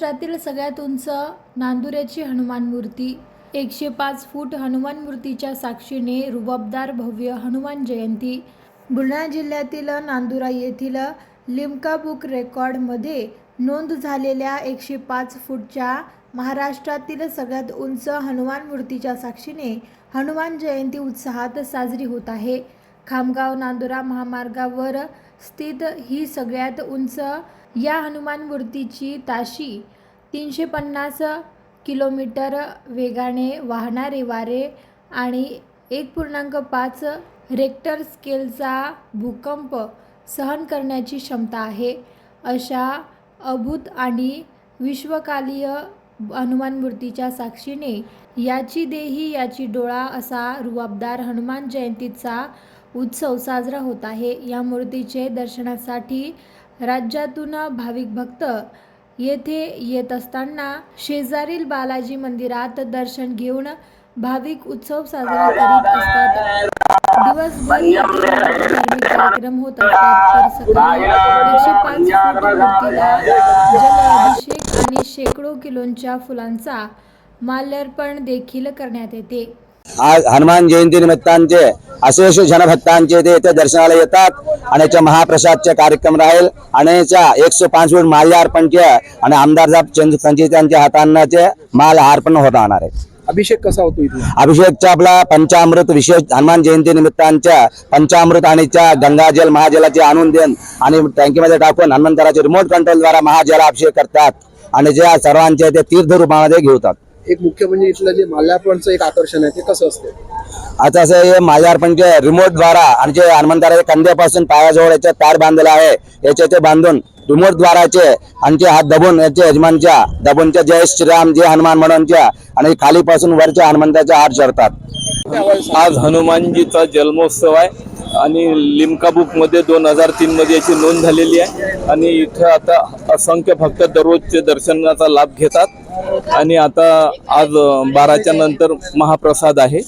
महाराष्ट्रातील सगळ्यात उंच नांदुऱ्याची हनुमान मूर्ती 105 फूट हनुमान मूर्तीच्या साक्षीने रुबाबदार भव्य हनुमान जयंती। बुलढाणा जिल्ह्यातील नांदुरा येथील लिम्का बुक रेकॉर्डमध्ये नोंद झालेल्या 105 फूटच्या महाराष्ट्रातील सगळ्यात उंच हनुमान मूर्तीच्या साक्षीने हनुमान जयंती उत्साहात साजरी होत आहे। खामगाव नांदुरा महामार्गावर स्थित ही सगळ्यात उंच या हनुमान मूर्तीची ताशी 350 किलोमीटर वेगाने वाहणारे वारे आणि 1.5 रेक्टर स्केलचा भूकंप सहन करण्याची क्षमता आहे। अशा अद्भुत आणि विश्वकालीय हनुमान मूर्तीच्या साक्षीने याची देही याची डोळा असा रुबाबदार हनुमान जयंतीचा उत्सव साजरा होत आहे। या मूर्तीचे दर्शनासाठी राज्यातून भाविक भक्त येथे येत असताना शेजारील बालाजी मंदिरात दर्शन घेऊन भाविक उत्सव साजरा करीत असतात। दिवसभर धार्मिक कार्यक्रम होत असतात, तर सकाळी 105 फूट मूर्तीला जलाभिषेक आणि शेकडो किलोंच्या फुलांचा माल्यार्पण देखील करण्यात येते। आज हनुमान जयंती निमित्तांचे अशेष जनभक्तांचे ते दर्शनाला येतात आणि याच्या महाप्रसादचे कार्यक्रम राहील आणि याच्या 105 फूट माल्यार्पणचे आणि आमदार साहेब संचितांच्या हातांचे माल अर्पण होणार आहे। अभिषेक कसा होतो इथे? अभिषेकचा आपला पंचामृत विशेष हनुमान जयंती निमित्तांच्या पंचामृत आणि गंगाजल महाजलाचे आणून देऊन आणि टँकीमध्ये टाकून हनुमंतराचे रिमोट कंट्रोल द्वारा महाजलाभिषेक करतात आणि जे सर्वांचे ते तीर्थ रूपामध्ये घेतात। एक मुख्य म्हणजे इथलं जे माल्यार्पणचं एक आकर्षण आहे ते कसं असतं? आता असं हे माल्यार्पणचे रिमोट द्वारा आणि जे हनुमंतराच्या कंद्यापासून पायाजवळ याचे तार बांधलेला आहे याचे बांधून रिमोट द्वाराचे आणि हात दबून याचे यजमानच्या दबूनच्या जय श्रीराम जय हनुमान म्हणूनच्या आणि खालीपासून वरच्या हनुमंताच्या हात चढतात। आज हनुमानजीचा जन्मोत्सव आहे आणि लिम्का बुक मध्ये 2003 मध्ये याची नोंद झालेली आहे आणि इथे आता असंख्य भक्त दररोजचे दर्शनाचा लाभ घेतात आणि आता आज 12च्या नंतर महाप्रसाद आहे।